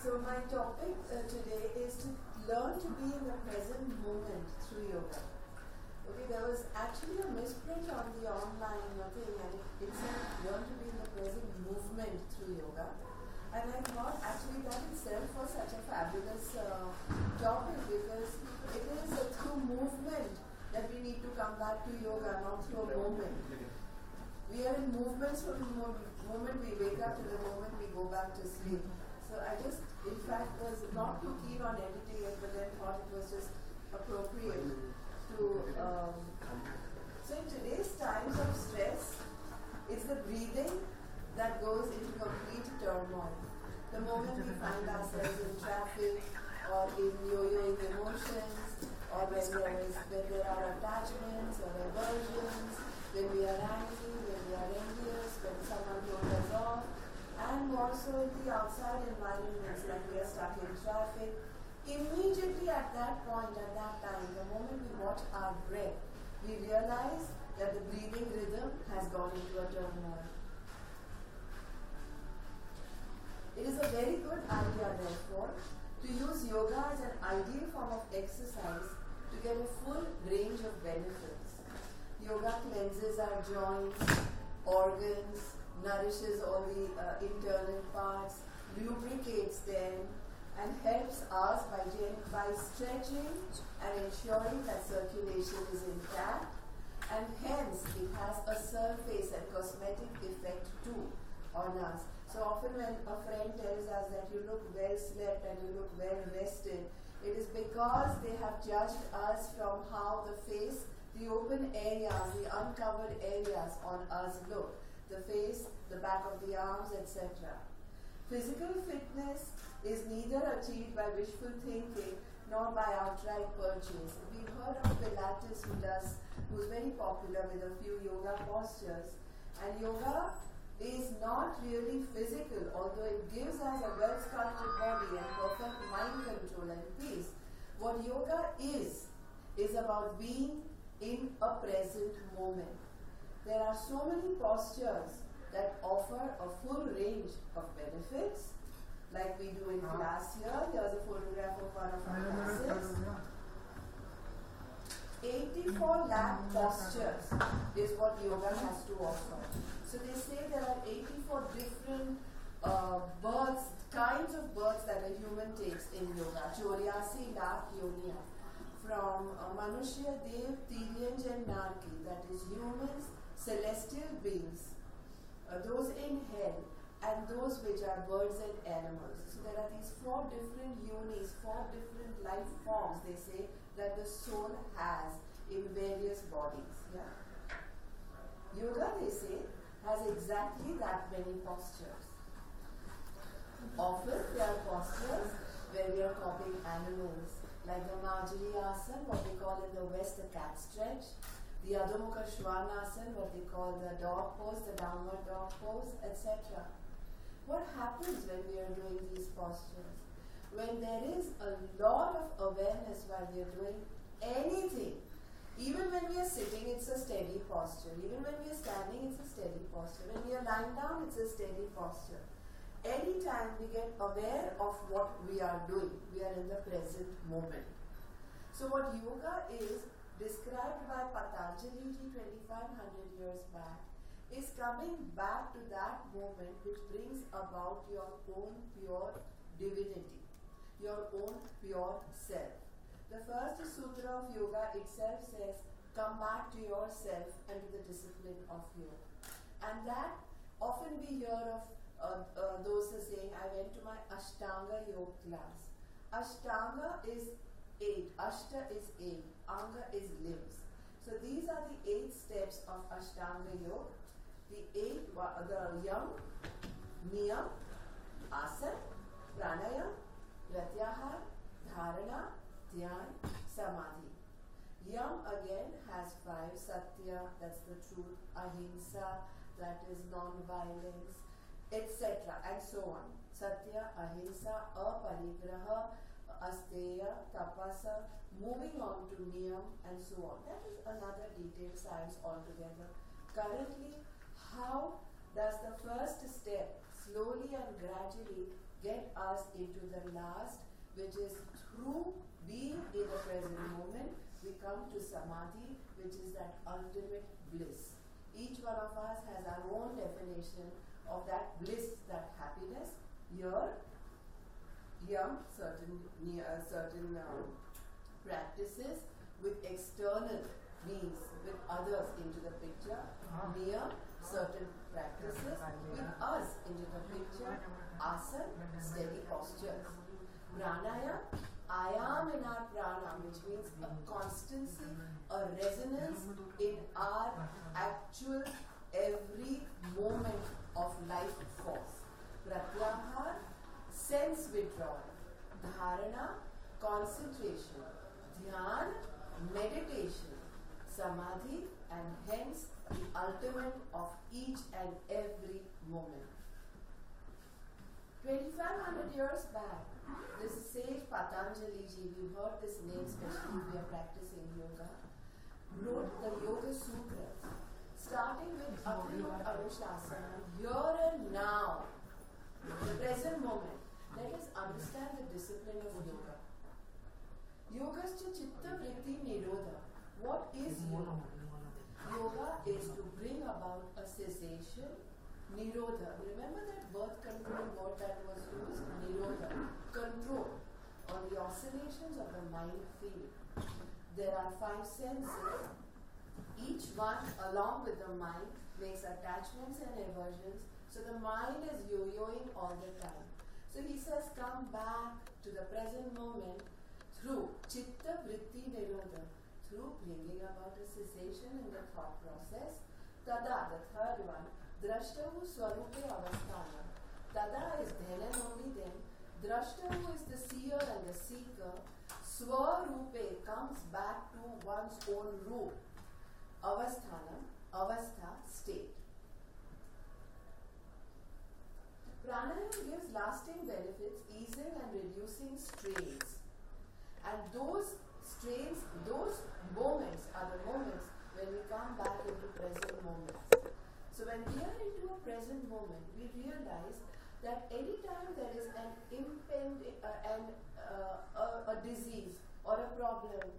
So my topic today is to learn to be in the present moment through yoga. Okay, there was actually a misprint on the online thing, and it said learn to be in the present movement through yoga. And I thought actually that itself was such a fabulous topic, because it is through movement that we need to come back to yoga, not through a moment. We are in movements from the moment we wake up to the moment we go back to sleep. So I just, in fact, was not too keen on editing it, but then thought it was just appropriate to. So in today's times of stress, it's the breathing that goes into complete turmoil. The moment we find ourselves in traffic, or in yo-yoing emotions, or when there are attachments or aversions, when we are angry, when we are envious, when someone told us off, and more so in the outside environments, like we are stuck in traffic. Immediately at that point, at that time, the moment we watch our breath, we realize that the breathing rhythm has gone into a turmoil. It is a very good idea, therefore, to use yoga as an ideal form of exercise to get a full range of benefits. Yoga cleanses our joints, organs, nourishes all the internal parts, lubricates them, and helps us by stretching and ensuring that circulation is intact, and hence it has a surface and cosmetic effect too on us. So often when a friend tells us that you look well slept and you look well rested, it is because they have judged us from how the face, the open areas, the uncovered areas on us look. The face, the back of the arms, etc. Physical fitness is neither achieved by wishful thinking nor by outright purchase. We've heard of Pilates, who's very popular with a few yoga postures. And yoga is not really physical, although it gives us a well-sculpted body and perfect mind control and peace. What yoga is about being in a present moment. There are so many postures that offer a full range of benefits, like we do in class here. Here's a photograph of one of our classes. 84 lakh postures is what yoga has to offer. So they say there are 84 different kinds of births that a human takes in yoga. 84 lakh yoniya. From Manushya, Dev, Tilyanj and Narki, that is humans, celestial beings, those in hell, and those which are birds and animals. So there are these 4 different yonis, 4 different life forms, they say, that the soul has in various bodies. Yeah? Yoga, they say, has exactly that many postures. Often there are postures where we are copying animals, like the Marjari Asana, what we call in the West the cat stretch, the Adho Mukha Svanasana, what we call the dog pose, the downward dog pose, etc. What happens when we are doing these postures? When there is a lot of awareness while we are doing anything, even when we are sitting, it's a steady posture. Even when we are standing, it's a steady posture. When we are lying down, it's a steady posture. Anytime we get aware of what we are doing, we are in the present moment. So what yoga is, described by Patanjali ji 2500 years back, is coming back to that moment which brings about your own pure divinity, your own pure self. The first sutra of yoga itself says, come back to yourself and to the discipline of yoga. And that often we hear of those are saying, I went to my Ashtanga yoga class. Ashtanga is 8, Ashta is 8, Anga is limbs. So these are the 8 steps of Ashtanga yoga. The 8, the yam, niyam, asana, pranayam, pratyahar, dharana, dhyan, samadhi. Yam again has 5, satya, that's the truth, ahimsa, that is non-violence, etc. and so on. Satya, ahimsa, aparigraha, asteya, tapasa, moving on to niyam and so on. That is another detailed science altogether. Currently, how does the first step slowly and gradually get us into the last, which is through being in the present moment, we come to samadhi, which is that ultimate bliss. Each one of us has our own definition of that bliss, that happiness. Here, certain practices with external means, with others into the picture, near certain practices with us into the picture, asana, steady postures. Pranayama, I am in our prana, which means a constancy, a resonance in our actual every moment of life force. Pratyahar, sense withdrawal. Dharana, concentration. Dhyan, meditation. Samadhi, and hence the ultimate of each and every moment. 2500 years back, this sage Patanjali ji, we've heard this name especially if we are practicing yoga, wrote the Yoga Sutras, starting with Akriut Anushasana, here and now, the present moment. Let us understand the discipline of yoga. Yogascha chitta vritti nirodha. What is yoga? Yoga is to bring about a cessation, nirodha. Remember that birth control word that was used? Nirodha. Control on the oscillations of the mind field. There are 5 senses. Each one, along with the mind, makes attachments and aversions. So the mind is yo-yoing all the time. So he says, come back to the present moment through chitta vritti nirodha, through bringing about a cessation in the thought process. Tada, the third one, drashtahu swarupe avasthana. Tada is then and only then. Drashtahu is the seer and the seeker. Swarupe comes back to one's own root. Avasthana, avastha, state. Pranayama gives lasting benefits, easing and reducing strains. And those strains, those moments are the moments when we come back into present moments. So when we are into a present moment, we realize that any time there is an impending a disease or a problem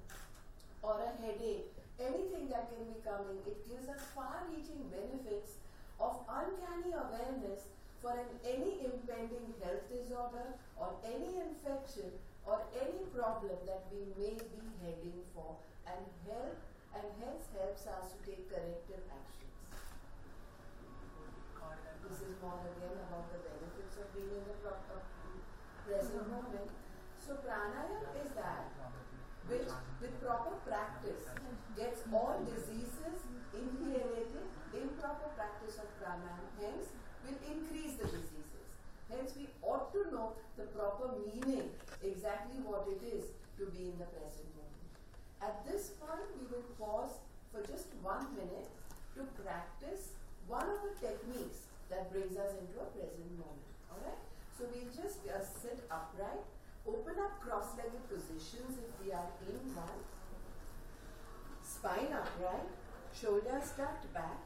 or a headache, anything that can be coming, it gives us far-reaching benefits of uncanny awareness for any impending health disorder or any infection or any problem that we may be heading for, and hence helps us to take corrective actions. This is more again about the benefits of being in the present moment. So pranayama is that which with proper practice gets all diseases annihilated. Improper practice of pranayama hence will increase the diseases. Hence we ought to know the proper meaning, exactly what it is to be in the present moment. At this point we will pause for just 1 minute to practice one of the techniques that brings us into a present moment. Alright? So we'll just sit upright, open up cross-legged positions if we are in one, spine upright, shoulders tucked back,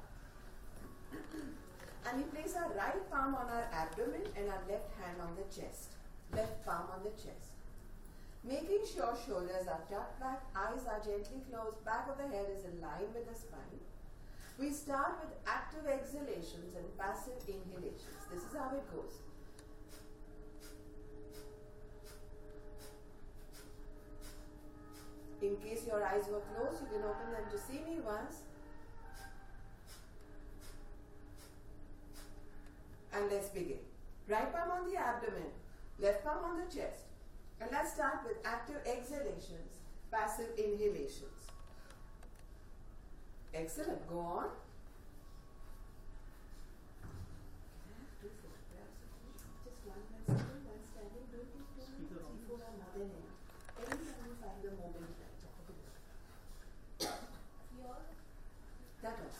and we place our right palm on our abdomen and our left hand on the chest. Left palm on the chest. Making sure shoulders are tucked back, eyes are gently closed, back of the head is in line with the spine. We start with active exhalations and passive inhalations. This is how it goes. In case your eyes were closed, you can open them to see me once. And let's begin. Right palm on the abdomen, left palm on the chest. And let's start with active exhalations, passive inhalations. Excellent. Go on. Just one sitting, one standing. Don't be 2, 3, 4 are more than enough. Anytime you find the moment right. That was.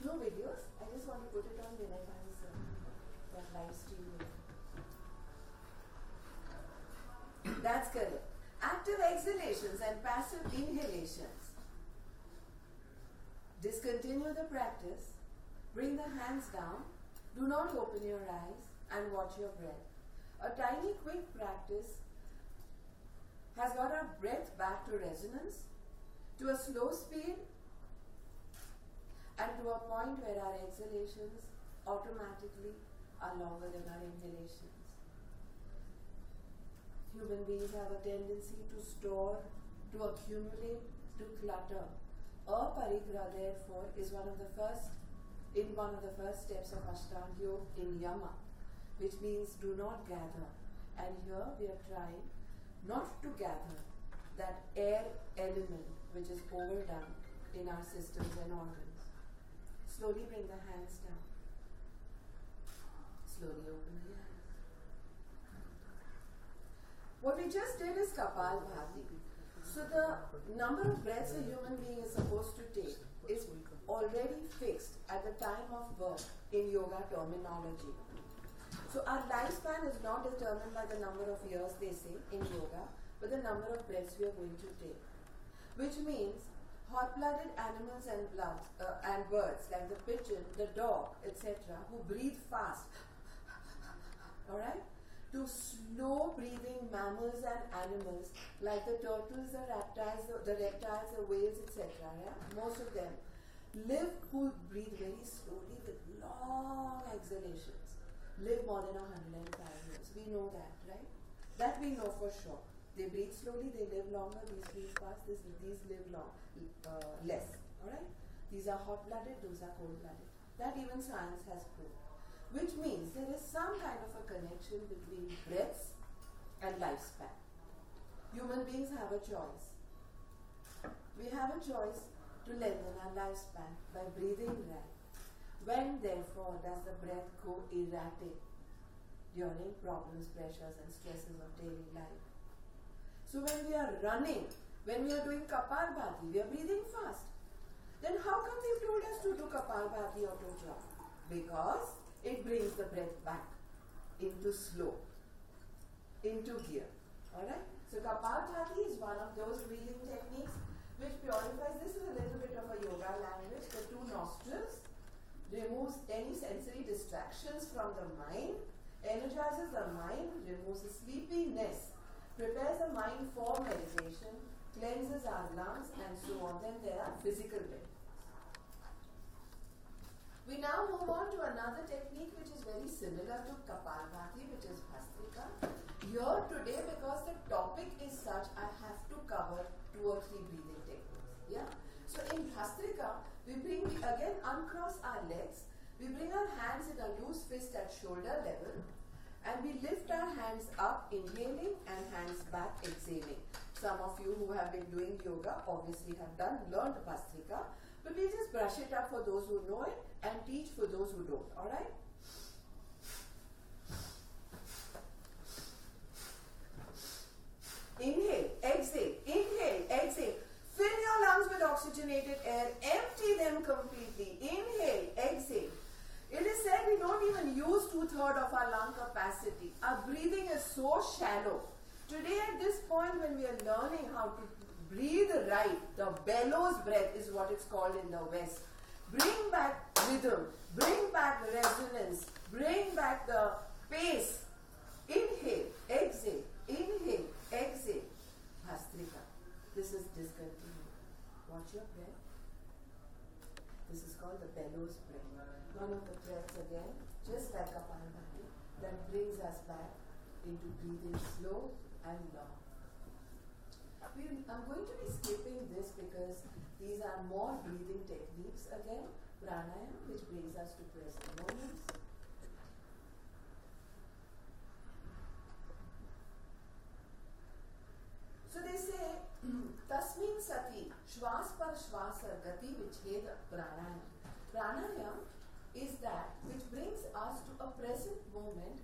No videos. I just want to put it on when I find that live stream. That's correct. Active exhalations and passive inhalations. Discontinue the practice. Bring the hands down. Do not open your eyes and watch your breath. A tiny quick practice has got our breath back to resonance, to a slow speed, and to a point where our exhalations automatically are longer than our inhalations. Human beings have a tendency to store, to accumulate, to clutter. Aparigraha, therefore, is one of the first steps of Ashtanga Yoga in Yama, which means do not gather. And here we are trying not to gather that air element which is overdone in our systems and organs. Slowly bring the hands down. Slowly open the eyes. What we just did is Kapalbhati. So the number of breaths a human being is supposed to take is already fixed at the time of birth in yoga terminology. So our lifespan is not determined by the number of years they say in yoga, but the number of breaths we are going to take. Which means hot-blooded animals and birds like the pigeon, the dog, etc., who breathe fast, alright? To slow breathing mammals and animals like the turtles, the reptiles, the whales, etc., yeah? Most of them who breathe very slowly with long exhalations, live more than 105 years. We know that, right? That we know for sure. They breathe slowly, they live longer, these breathe fast, these live less. Alright? These are hot-blooded, those are cold-blooded. That even science has proved. Which means there is some kind of a connection between breaths and lifespan. Human beings have a choice. We have a choice to lengthen our lifespan by breathing right. When, therefore, does the breath go erratic during problems, pressures, and stresses of daily life? So when we are running, when we are doing Kapalbhati, we are breathing fast. Then how come they told us to do Kapalbhati or to jog? Because it brings the breath back into slow, into gear. Alright? So Kapalbhati is one of those breathing techniques which purifies. This is a little bit of a yoga language. The two nostrils removes any sensory distractions from the mind, energizes the mind, removes the sleepiness, prepares the mind for meditation, cleanses our lungs, and so on. Then there are physical benefits. We now move on to another technique which is very similar to Kapalbhati, which is Bhastrika. Here today, because the topic is such, I have to cover 2 or 3 breathing techniques. Yeah. So in Bhastrika, we again uncross our legs. We bring our hands in a loose fist at shoulder level, and we lift our hands up, inhaling, and hands back, exhaling. Some of you who have been doing yoga obviously have learned Bhastrika, but we just brush it up for those who know it and teach for those who don't. Alright? Inhale, exhale, inhale, exhale. Fill your lungs with oxygenated air, empty them completely. Inhale, exhale. It is said we don't even use 2/3 of our lung capacity. Our breathing is so shallow. Today at this point when we are learning how to breathe right, the bellows breath is what it's called in the West. Bring back rhythm, bring back resonance, bring back the pace. Inhale, exhale, inhale, exhale. Bhastrika. This is discontinued. Watch your breath. This is called the bellows breath. One of the breaths again, just like Kapalbhati, that brings us back into breathing slow and long. I'm going to be skipping this because these are more breathing techniques again. Pranayama, which brings us to present moments. So they say, Tasmin sati, shwas par shwasa gati vichheda pranayam. Pranayam is that which brings us to a present moment,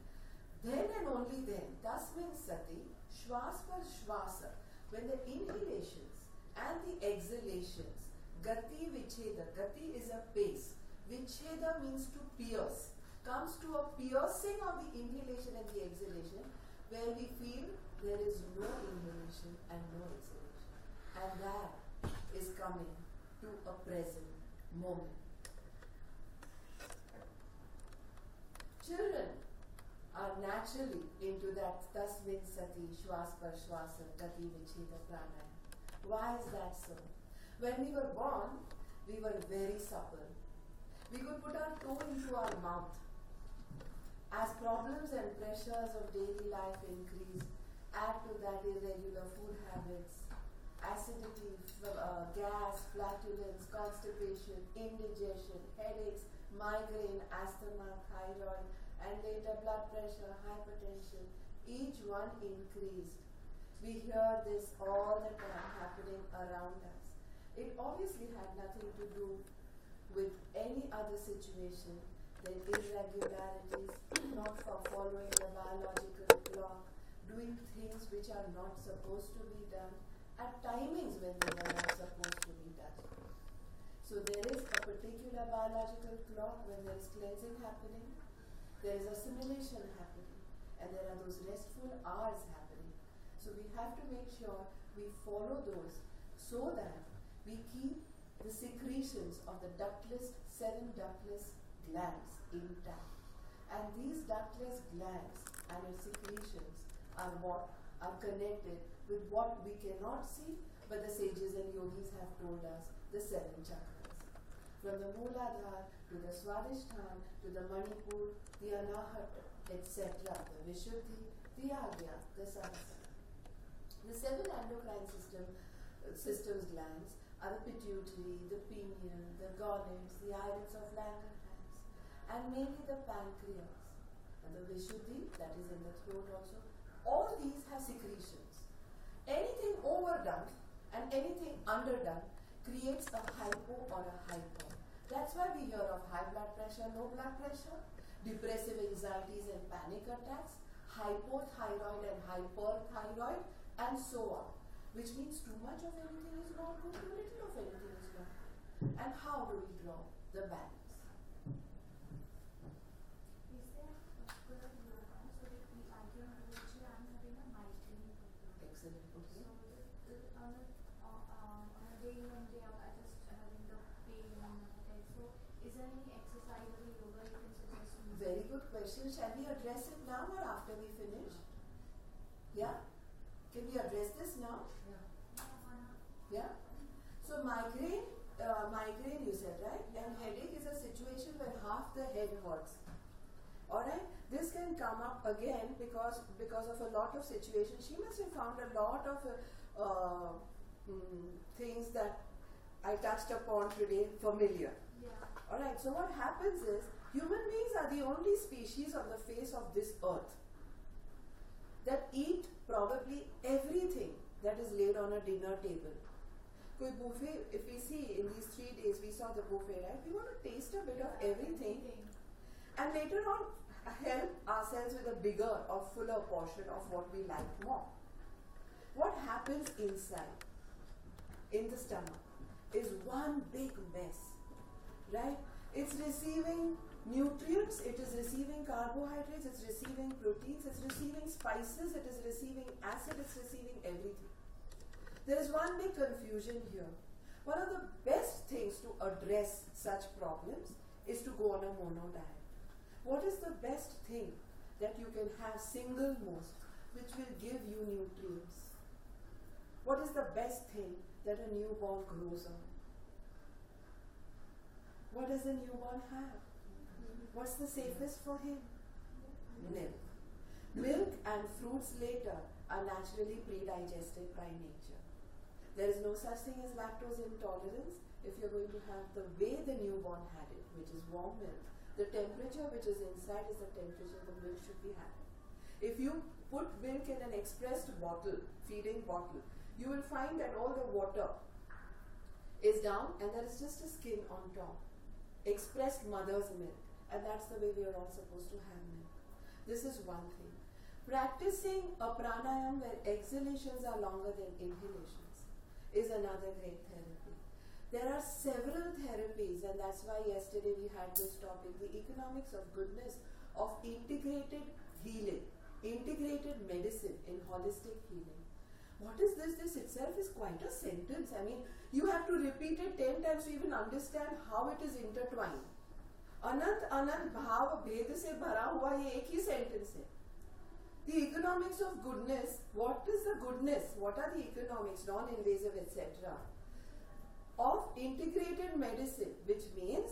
then and only then. Tasmin sati, shwas par shwasa. When the inhalations and the exhalations, gati vichheda, gati is a pace, vichheda means to pierce, comes to a piercing of the inhalation and the exhalation, where we feel there is no inhalation and no exhalation. And that is coming to a present moment. Children, are naturally into that tasmin sati shwas par shwasam gati vicheda pranayam. Why is that so? When we were born, we were very supple. We could put our toe into our mouth. As problems and pressures of daily life increased, add to that irregular food habits, acidity, gas, flatulence, constipation, indigestion, headaches, migraine, asthma, thyroid, and later blood pressure, hypertension, each one increased. We hear this all the time happening around us. It obviously had nothing to do with any other situation than irregularities, not for following the biological clock, doing things which are not supposed to be done, at timings when they were not supposed to be done. So there is a particular biological clock when there is cleansing happening, there is assimilation happening, and there are those restful hours happening. So we have to make sure we follow those so that we keep the secretions of the ductless, 7 ductless glands intact. And these ductless glands and its secretions are what are connected with what we cannot see, but the sages and yogis have told us, the 7 chakras. From the Mooladhara to the Swadhisthana to the Manipur, the Anahata, etc., the Vishuddhi, the Agya, the Sahasrara. The 7 endocrine systems glands are the pituitary, the pineal, the gonads, the iris of Langerhans, and mainly the pancreas. And the Vishuddhi, that is in the throat also, all these have secretions. Anything overdone and anything underdone creates a hypo or a hyper. That's why we hear of high blood pressure, low blood pressure, depressive anxieties and panic attacks, hypothyroid and hyperthyroid, and so on. Which means too much of anything is not good, too little of anything is not good. And how do we draw the balance? Is there a particular neuroscience so that we argue on which I'm having a migraine problem? Excellent. Okay. So on a day in and day out, I just having the pain and headache. So is there any exercise or yoga you can suggest me? Very good question. Shall we address it now or after we finish? Yeah? Can we address this now? Yeah? So migraine you said, right? And headache is a situation where half the head hurts. Alright? This can come up again because of a lot of situations. She must have found a lot of things that I touched upon today familiar. Yeah. Alright, so what happens is, human beings are the only species on the face of this earth that eat probably everything that is laid on a dinner table. Koi buffet, if we see in these 3 days, we saw the buffet, right? We want to taste a bit of everything and later on help ourselves with a bigger or fuller portion of what we like more. What happens inside, in the stomach, is one big mess, right? It's receiving nutrients, it is receiving carbohydrates, it's receiving proteins, it's receiving spices, it is receiving acid, it's receiving everything. There is one big confusion here. One of the best things to address such problems is to go on a mono diet. What is the best thing that you can have single most which will give you nutrients? What is the best thing that a newborn grows on? What does a newborn have? What's the safest for him? Milk. Milk and fruits later are naturally pre-digested by nature. There is no such thing as lactose intolerance if you're going to have the way the newborn had it, which is warm milk. The temperature which is inside is the temperature the milk should be having. If you put milk in an expressed bottle, feeding bottle, you will find that all the water is down and there is just a skin on top. Expressed mother's milk. And that's the way we are all supposed to have milk. This is one thing. Practicing a pranayam where exhalations are longer than inhalations is another great therapy. There are several therapies, and that's why yesterday we had this topic, the economics of goodness of integrated healing, integrated medicine in holistic healing. What is this? This itself is quite a sentence. I mean, you have to repeat it 10 times to even understand how it is intertwined. अनंत अनंत भाव भेद से भरा हुआ ये एक ही sentence है. The economics of goodness. What is the goodness? What are the economics, non-invasive, etc. of integrated medicine, which means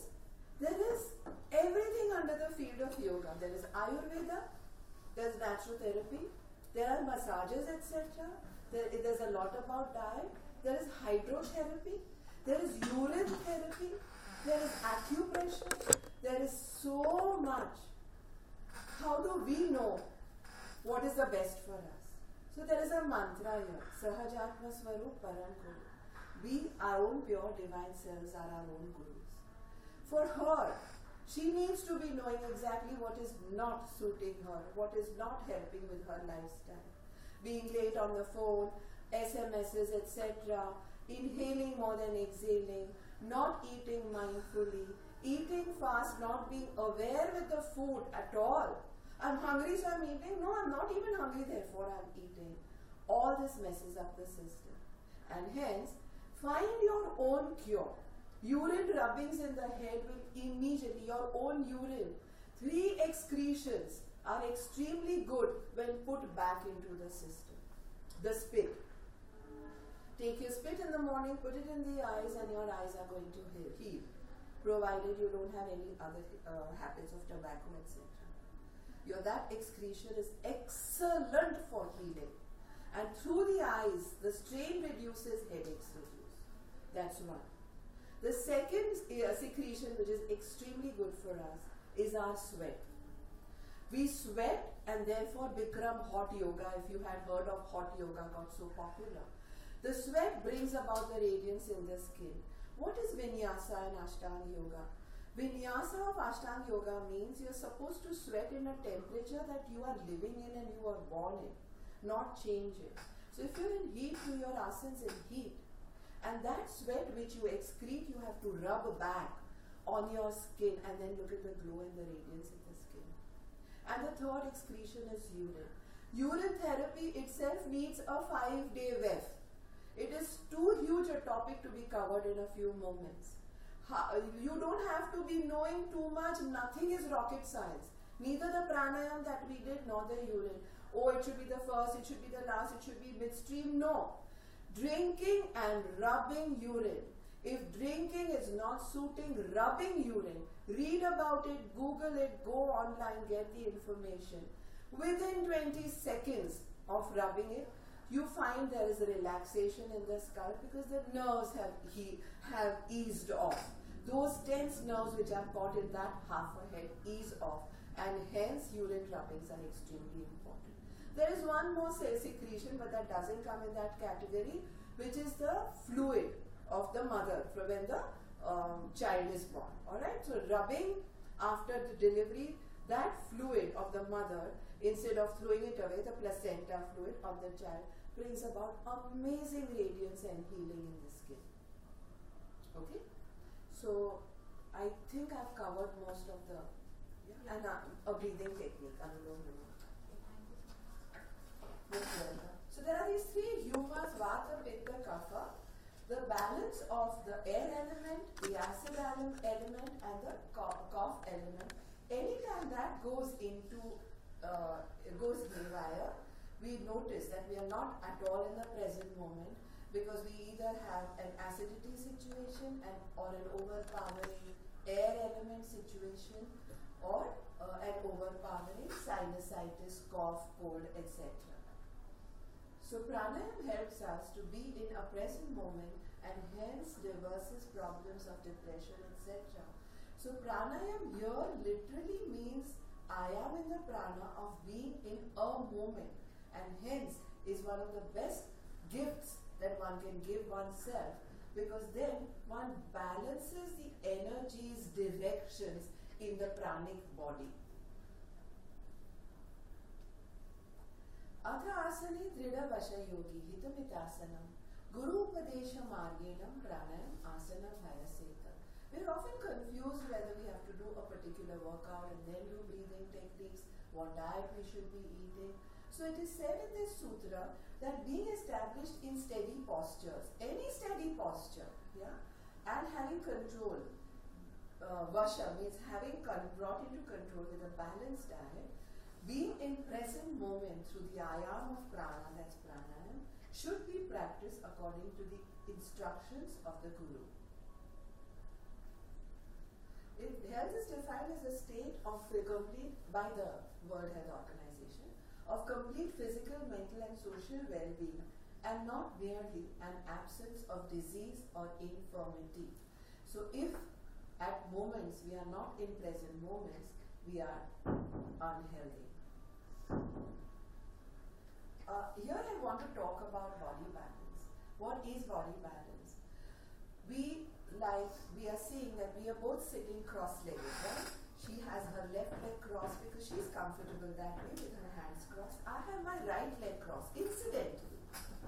there is everything under the field of yoga. There is Ayurveda, there is natural there are massages, etc. There's a lot about diet. There is hydrotherapy, there is urine therapy, there is acupressure, there is so much. How do we know what is the best for us? So there is a mantra here, Sahajatma Swarup Paran Guru. We, our own pure divine selves, are our own gurus. For her, she needs to be knowing exactly what is not suiting her, what is not helping with her lifestyle. Being late on the phone, SMSs, etc., inhaling more than exhaling, not eating mindfully, eating fast, not being aware with the food at all. I'm hungry, so I'm eating. No, I'm not even hungry, therefore I'm eating. All this messes up the system. And hence, find your own cure. Urine rubbings in the head will immediately, your own urine, 3 excretions are extremely good when put back into the system. The spit. Take your spit in the morning, put it in the eyes, and your eyes are going to heal, provided you don't have any other habits of tobacco, etc. That excretion is excellent for healing. And through the eyes, the strain reduces, headaches reduce. That's one. The second secretion, which is extremely good for us, is our sweat. We sweat and therefore Bikram hot yoga, if you had heard of hot yoga, got so popular. The sweat brings about the radiance in the skin. What is Vinyasa and Ashtanga yoga? Vinyasa of Ashtanga yoga means you're supposed to sweat in a temperature that you are living in and you are born in, not change it. So if you're in heat, do your asanas in heat. And that sweat which you excrete, you have to rub back on your skin and then look at the glow and the radiance in the skin. And the third excretion is urine. Urine therapy itself needs a 5-day VEF. It is too huge a topic to be covered in a few moments. You don't have to be knowing too much. Nothing is rocket science. Neither the pranayam that we did nor the urine. Oh, it should be the first, it should be the last, it should be midstream. No. Drinking and rubbing urine. If drinking is not suiting, rubbing urine, read about it, Google it, go online, get the information. Within 20 seconds of rubbing it, you find there is a relaxation in the skull because the nerves have eased off. Those tense nerves which are caught in that half a head ease off, and hence urine rubbings are extremely important. There is one more secretion, but that doesn't come in that category, which is the fluid of the mother from when the child is born. Alright, so rubbing after the delivery, that fluid of the mother, instead of throwing it away, the placenta fluid of the child, brings about amazing radiance and healing in the skin. Okay? So, I think I've covered most of the and a breathing technique. So there are these 3 humas, Vata, Pitta, Kapha. The balance of the air element, the acid element, and the cough element. Anytime that goes into goes haywire, we notice that we are not at all in the present moment, because we either have an acidity situation or an overpowering air element situation, or an overpowering sinusitis, cough, cold, etc. So pranayam helps us to be in a present moment and hence reverses problems of depression, etc. So pranayam here literally means I am in the prana of being in a moment, and hence is one of the best gifts that one can give oneself, because then one balances the energies, directions in the pranic body. Atha asani drida vasha yogi hitamitasana guru upadesha margenam pranayam asana bhayaseta. We are often confused whether we have to do a particular workout and then do breathing techniques, what diet we should be eating. So it is said in this sutra that being established in steady postures, any steady posture, and having control, Vasha means having brought into control with a balanced diet, being in present moment through the ayam of prana, that's pranayam, should be practiced according to the instructions of the Guru. Health is defined as a state of complete, by the World Health Organization, of complete physical, mental and social well-being, and not merely an absence of disease or infirmity. So if at moments we are not in present moments, we are unhealthy. Here I want to talk about body balance. What is body balance? We are seeing that we are both sitting cross-legged, right? She has her left leg crossed because she's comfortable that way with her hands crossed. I have my right leg crossed, incidentally.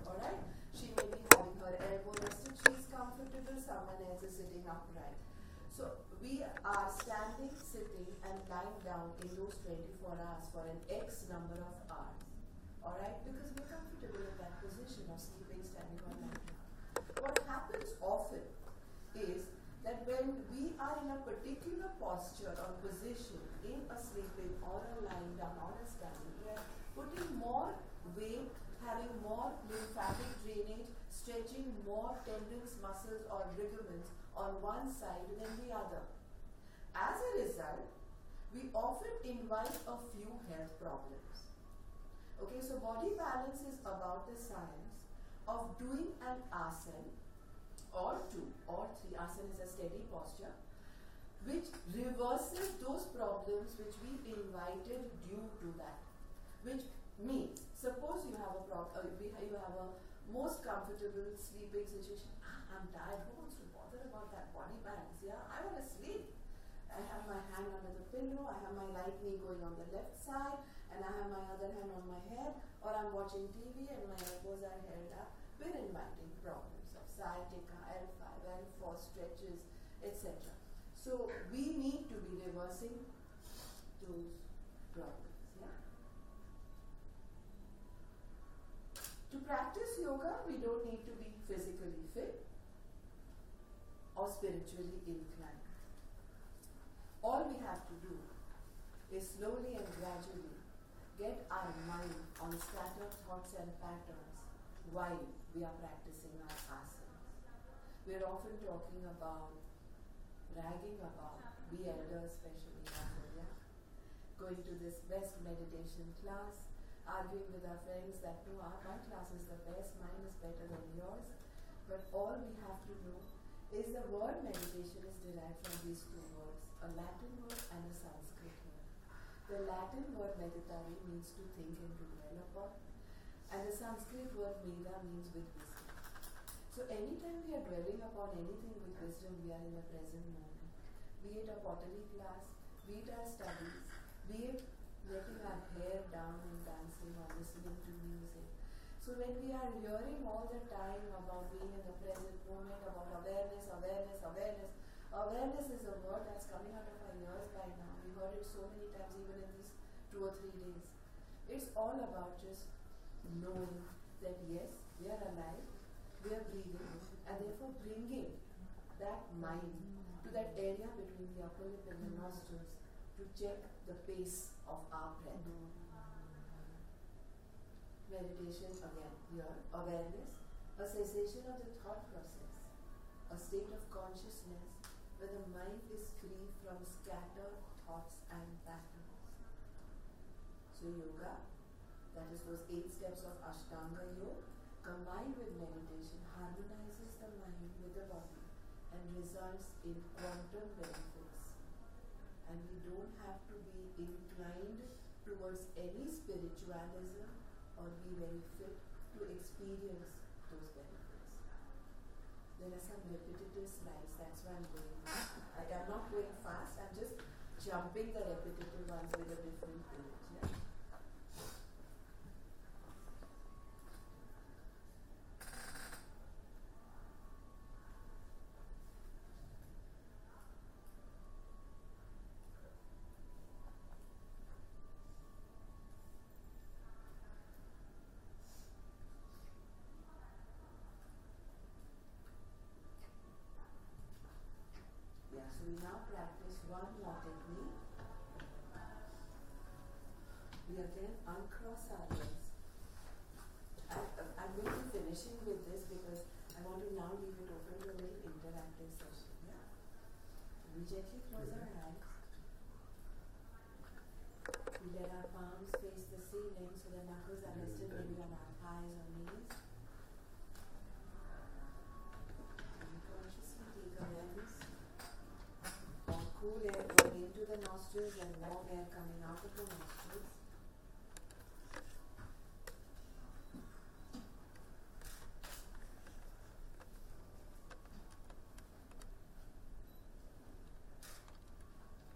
Alright? She may be having her elbow rested, she's comfortable, someone else is sitting upright. So we are standing, sitting and lying down in those 24 hours for an X number of hours. Alright? Because we're comfortable in that position of sleeping, standing or lying down. What happens often is that when we are in a particular posture or position in a sleeping or a lying down or a standing, we are putting more weight, having more lymphatic drainage, stretching more tendons, muscles or ligaments on one side than the other. As a result, we often invite a few health problems. Okay, so body balance is about the science of doing an asana or two or three. Asana is a steady posture which reverses those problems which we invited due to that. Which means, suppose you have a you have a most comfortable sleeping situation. I'm tired. Who wants to bother about that body balance? Yeah, I want to sleep. I have my hand under the pillow. I have my right knee going on the left side, and I have my other hand on my head. Or I'm watching TV and my elbows are held up. We're inviting problems of sciatica, L5, L4 stretches, etc. So we need to be reversing those problems. Yeah. To practice yoga, we don't need to be physically fit or spiritually inclined. All we have to do is slowly and gradually get our mind on scattered thoughts and patterns while we are practicing our asanas. We are often talking about, bragging about, we elders especially in India, going to this best meditation class, arguing with our friends that no, my class is the best, mine is better than yours. But all we have to know is the word meditation is derived from these two words, a Latin word and a Sanskrit word. The Latin word meditare means to think and to dwell upon, and the Sanskrit word meda means with wisdom. So anytime we are dwelling upon anything with wisdom, we are in the present moment. Be it a pottery class, be it our studies, be it letting our hair down and dancing or listening to music. So when we are hearing all the time about being in the present moment, about awareness, awareness is a word that's coming out of our ears by now. We heard it so many times even in these 2 or 3 days. It's all about just knowing that yes, we are alive, we are breathing, and therefore bringing that mind to that area between the upper lip and the nostrils to check the pace of our breath. Meditation again here, awareness, a cessation of the thought process, a state of consciousness where the mind is free from scattered thoughts and patterns. So yoga, that is those 8 steps of Ashtanga Yoga, combined with meditation, harmonizes the mind with the body and results in quantum benefits. And we don't have to be inclined towards any spiritualism or be very fit to experience those benefits. There are some repetitive slides, that's why I'm going. I am not going fast, I'm just jumping the repetitive ones with a different page. Yeah? So we now practice finishing with this because I want to now leave it open to a very interactive session. Yeah? We gently close our eyes. We let our palms face the ceiling so the knuckles are rested maybe on our thighs or knees. And consciously take awareness of cool air going into the nostrils and warm air coming out of the nostrils.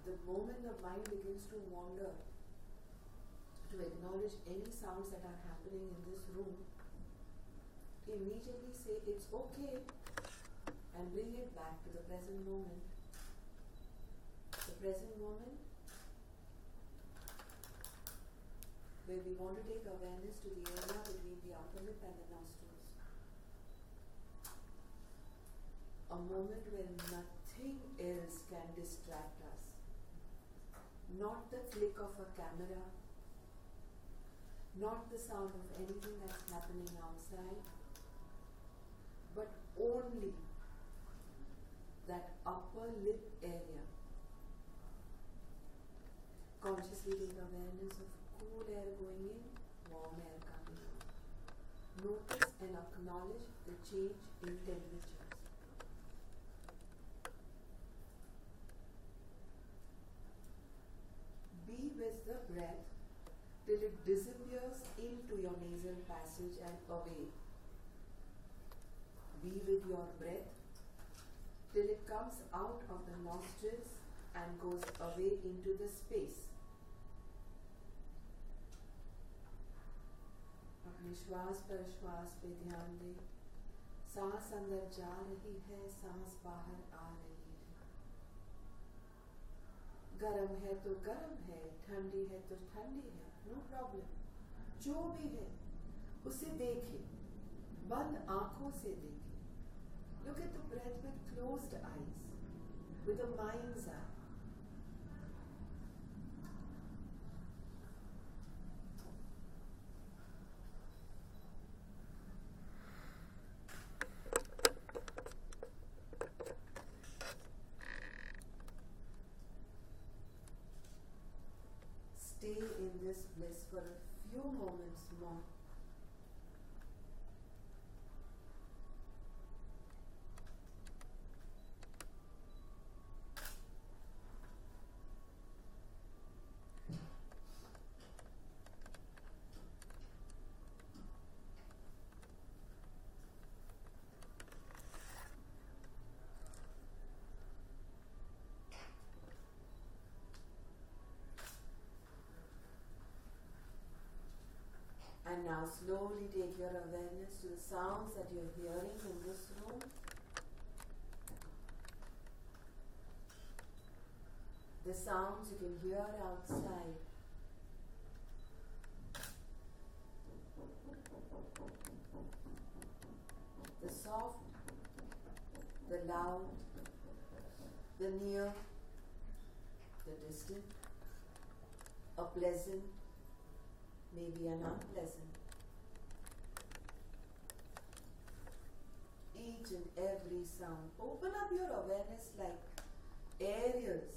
The moment the mind begins to wander, to acknowledge any sounds that are happening in this room, immediately say it's okay and bring it back to the present moment. The present moment where we want to take awareness to the area between the upper lip and the nostrils. A moment where nothing else can distract us. Not the click of a camera, not the sound of anything that's happening outside, but only that upper lip area. Consciously take awareness of cool air going in, warm air coming out. Notice and acknowledge the change in temperatures. Be with the breath till it disappears into your nasal passage and away. Be with your breath till it comes out of the nostrils and goes away into the space. अपने श्वास पर श्वास पे ध्यान दें. सांस अंदर जा रही है, सांस बाहर आ रही है. गरम है तो गरम है, ठंडी है तो ठंडी है, नो प्रॉब्लम. जो भी है उसे देखें, बंद आंखों से देखें. Look at the breath with closed eyes, with a mind's eye. Stay in this bliss for a few moments more. And now slowly take your awareness to the sounds that you're hearing in this room. The sounds you can hear outside. The soft, the loud, the near, the distant, a pleasant, maybe an unpleasant. Each and every sound. Open up your awareness like areas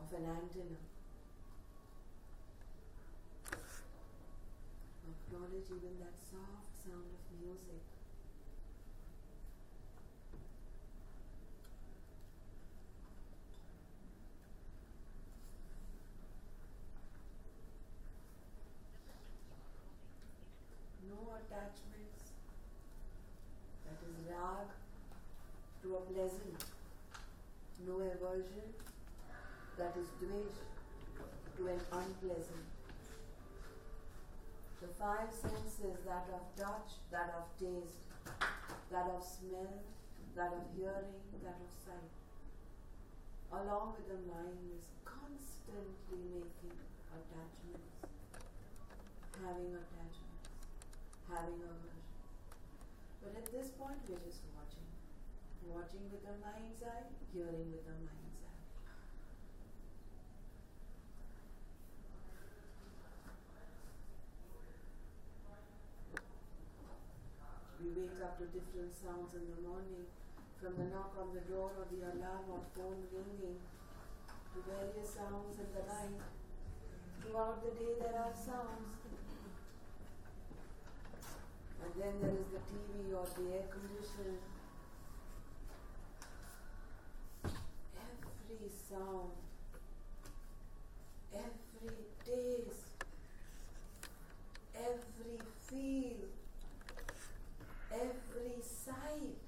of an antenna. Acknowledge even that soft sound of music. No attachments. That is rag to a pleasant. No aversion. That is dvesh to an unpleasant. The five senses, that of touch, that of taste, that of smell, that of hearing, that of sight, along with the mind, is constantly making attachments, having aversion. But at this point, we're just watching. Watching with the mind's eye, hearing with the mind's eye. up to different sounds in the morning, from the knock on the door or the alarm or phone ringing to various sounds in the night. Throughout the day there are sounds. And then there is the TV or the air conditioner. Every sound, every taste, every feel, every sight,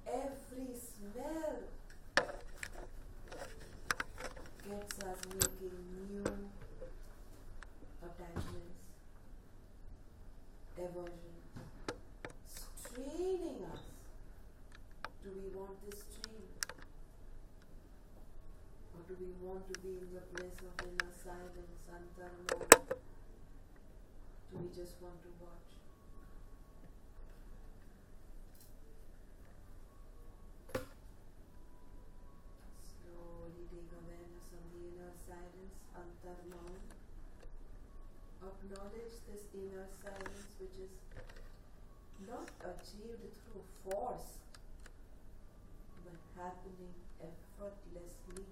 every smell gets us making new attachments, aversion, straining us. Do we want this strain? Or do we want to be in the place of inner silence, antarmana? Do we just want to watch? Slowly take awareness of the inner silence, antarmana. Acknowledge this inner silence which is not achieved through force, but happening effortlessly.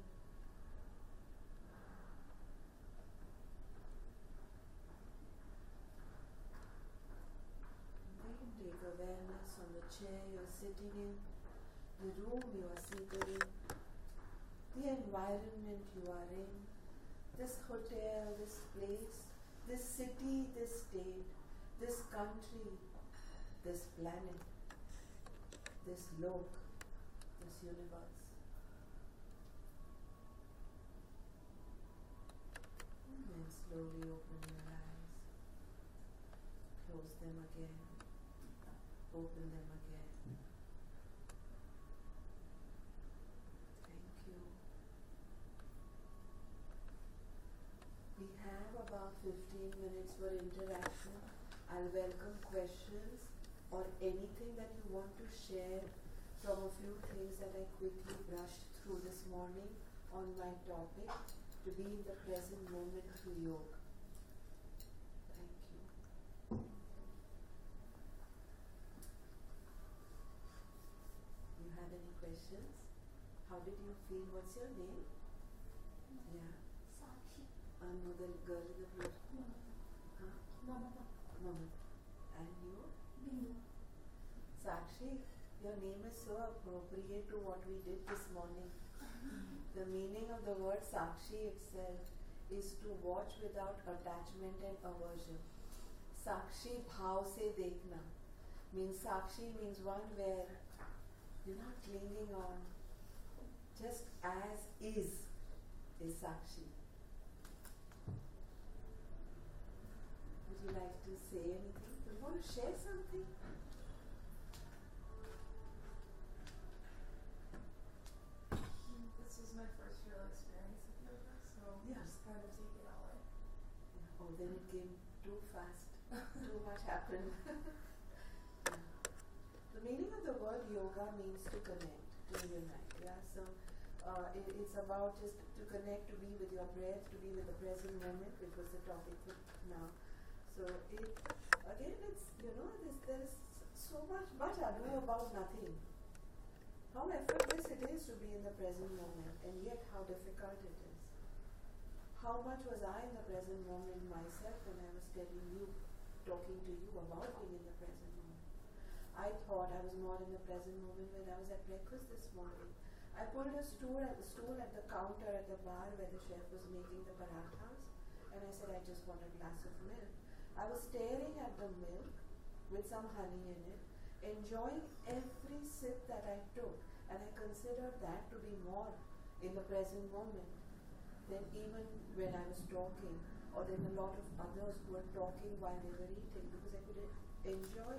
Then take awareness on the chair you are sitting in, the room you are seated in, the environment you are in, this hotel, this place, this city, this state, this country, this planet, this lok, this universe. And then slowly open your eyes, close them again, open them again. Thank you. We have about 15 minutes for interaction. I'll welcome questions or anything that you want to share from a few things that I quickly brushed through this morning on my topic, to be in the present moment through yoga. Thank you. You have any questions? How did you feel? What's your name? Yeah. Sakshi. No, the girl in the blue. Huh? Mamata. Mama. And you? Bindu. Sakshi, your name is so appropriate to what we did this morning. The meaning of the word Sakshi itself is to watch without attachment and aversion. Sakshi bhav se dekhna means Sakshi means one where you're not clinging on. Just as is Sakshi. Would you like to say anything? Do you want to share something? This was my first real experience with yoga, so Yeah. just kind of take it all in. Oh, then it came too fast. Too much happened. Yeah. The meaning of the word yoga means to connect, to unite. Yeah. So it's about just to connect, to be with your breath, to be with the present moment, which was the topic for now. So it's there's so much ado about nothing. How effortless it is to be in the present moment, and yet how difficult it is. How much was I in the present moment myself when I was telling you, talking to you about being in the present moment? I thought I was more in the present moment when I was at breakfast this morning. I pulled a stool at the counter at the bar where the chef was making the parathas, and I said, I just want a glass of milk. I was staring at the milk with some honey in it, enjoying every sip that I took, and I considered that to be more in the present moment than even when I was talking, or than a lot of others who were talking while they were eating, because I could enjoy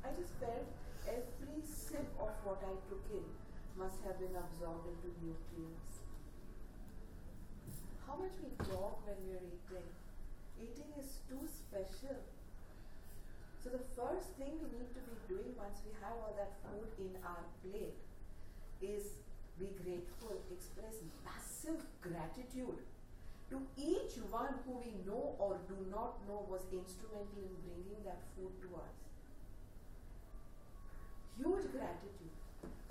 I just felt every sip of what I took in must have been absorbed into nutrients. How much we talk when we are eating. Eating is too special. So the first thing we need to be doing once we have all that food in our plate is be grateful, express massive gratitude to each one who we know or do not know was instrumental in bringing that food to us. huge gratitude.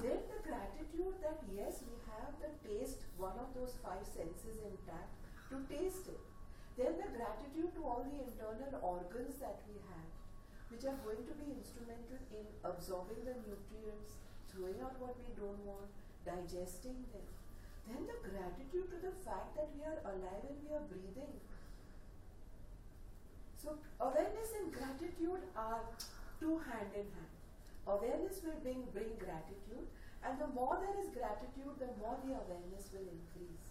Then the gratitude that yes, we have the taste, one of those five senses intact, to taste it. Then the gratitude to all the internal organs that we have, which are going to be instrumental in absorbing the nutrients, throwing out what we don't want, digesting them. Then the gratitude to the fact that we are alive and we are breathing. So awareness and gratitude are two hand in hand. Awareness will bring gratitude, and the more there is gratitude, the more the awareness will increase.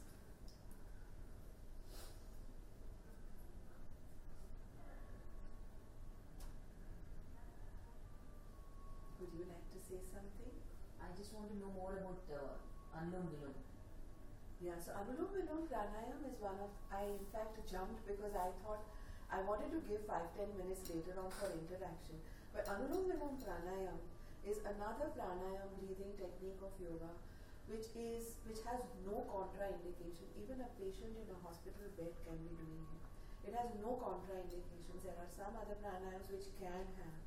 Would you like to say something? I just want to know more about Anulom Vilom. Yeah, so Anulom Vilom Pranayam is one of, I in fact jumped because I thought I wanted to give 5-10 minutes later on for interaction. But Anulom Vilom Pranayam is another pranayam breathing technique of yoga which has no contraindication. Even a patient in a hospital bed can be doing it. It has no contraindications. There are some other pranayams which can have.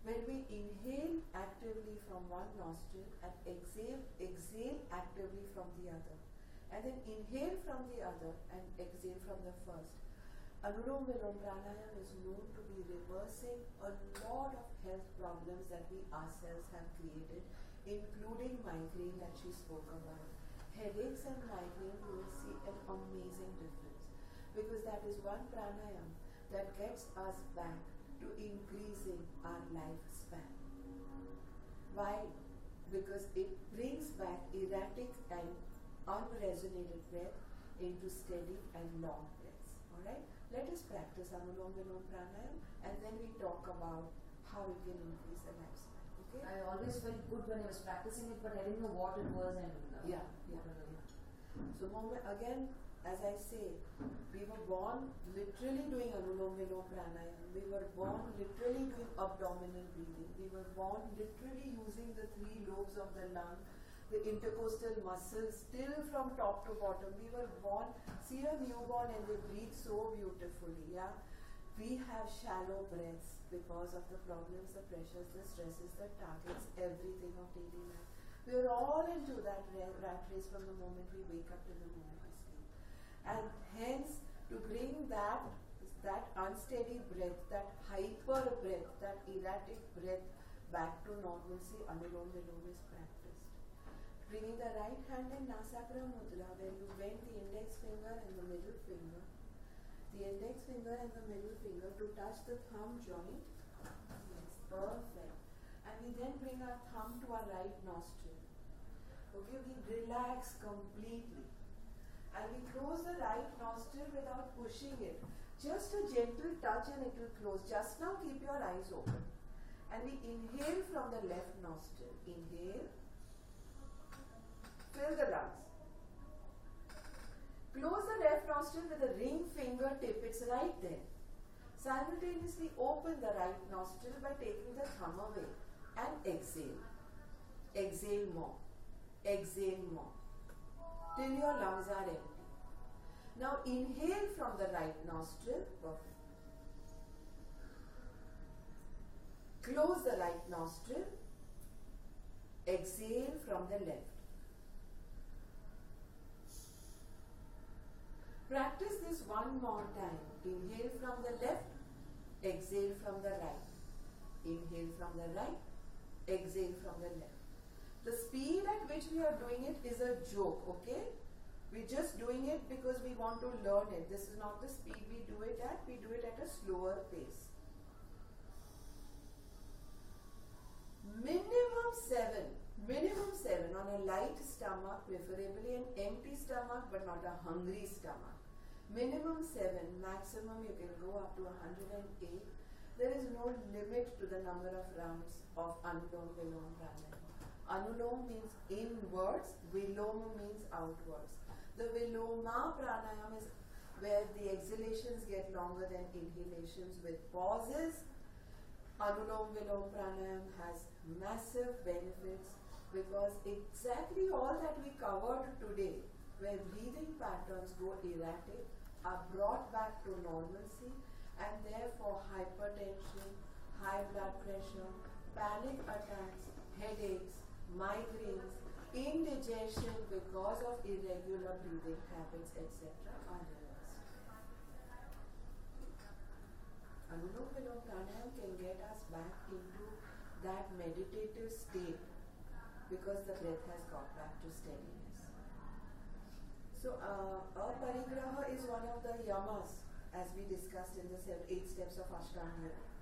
When we inhale actively from one nostril and exhale actively from the other, and then inhale from the other and exhale from the first, Anulom Vilom Pranayam is known to be reversing a lot of health problems that we ourselves have created, including migraine that she spoke about. Headaches and migraine, you will see an amazing difference, because that is one pranayam that gets us back to increasing our lifespan. Why? Because it brings back erratic and unresonated breath into steady and long breaths. Alright? Let us practice Anulom Vilom Pranayam, and then we talk about how it can increase the lifespan. Okay? I always felt good when I was practicing it, but I didn't know what it was and Yeah. So again, as I say, we were born literally doing Anulom Vilom Pranayam. We were born literally doing abdominal breathing. We were born literally using the 3 lobes of the lung, the intercostal muscles, still from top to bottom. We were born, see a newborn and they breathe so beautifully, yeah? We have shallow breaths because of the problems, the pressures, the stresses, the targets, everything of daily life. We are all into that rat race from the moment we wake up to the moment we sleep. And hence, to bring that unsteady breath, that hyper breath, that erratic breath back to normalcy, Anulom Vilom is practiced. Bringing the right hand in Nasakra Mudra, where you bend the index finger and the middle finger. The index finger and the middle finger to touch the thumb joint. Yes, perfect. And we then bring our thumb to our right nostril. Okay, we relax completely. And we close the right nostril without pushing it. Just a gentle touch and it will close. Just now keep your eyes open. And we inhale from the left nostril. Inhale. Fill the lungs. Close the left nostril with the ring fingertip. It's right there. Simultaneously open the right nostril by taking the thumb away. And exhale. Exhale more. Exhale more. Till your lungs are empty. Now inhale from the right nostril. Perfect. Close the right nostril. Exhale from the left. Practice this one more time. Inhale from the left. Exhale from the right. Inhale from the right. Exhale from the left. The speed at which we are doing it is a joke, okay? We're just doing it because we want to learn it. This is not the speed we do it at. We do it at a slower pace. Minimum 7 on a light stomach, preferably an empty stomach but not a hungry stomach. Minimum 7, maximum you can go up to 108. There is no limit to the number of rounds of Anulom Vilom Pranayam. Anulom means inwards, Viloma means outwards. The Viloma Pranayam is where the exhalations get longer than inhalations with pauses. Anulom Vilom Pranayam has massive benefits because exactly all that we covered today, where breathing patterns go erratic, are brought back to normalcy, and therefore hypertension, high blood pressure, panic attacks, headaches, migraines, indigestion because of irregular breathing habits, etc. are reversed. Anulom Vilom Pranayam can get us back into that meditative state because the breath has got back to steadiness. So, aparigraha is one of the yamas as we discussed in the 8 steps of Ashtanga Yoga.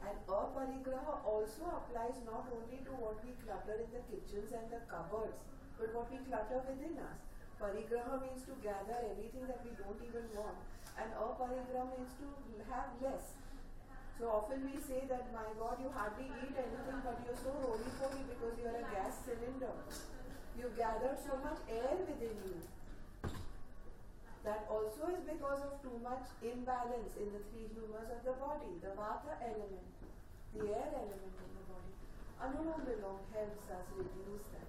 And aparigraha also applies not only to what we clutter in the kitchens and the cupboards, but what we clutter within us. Parigraha means to gather everything that we don't even want, and aparigraha means to have less. So often we say that, my God, you hardly eat anything, but you're so roly-poly because you're a gas cylinder. You've gathered so much air within you. That also is because of too much imbalance in the 3 humors of the body. The Vata element, the air element in the body. Anulom Vilom helps us reduce that.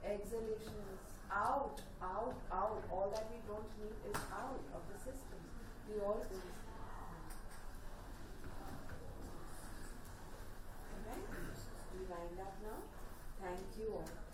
Exhalation is out, out, out. All that we don't need is out of the system. We all do this. Alright? We wind up now. Thank you all.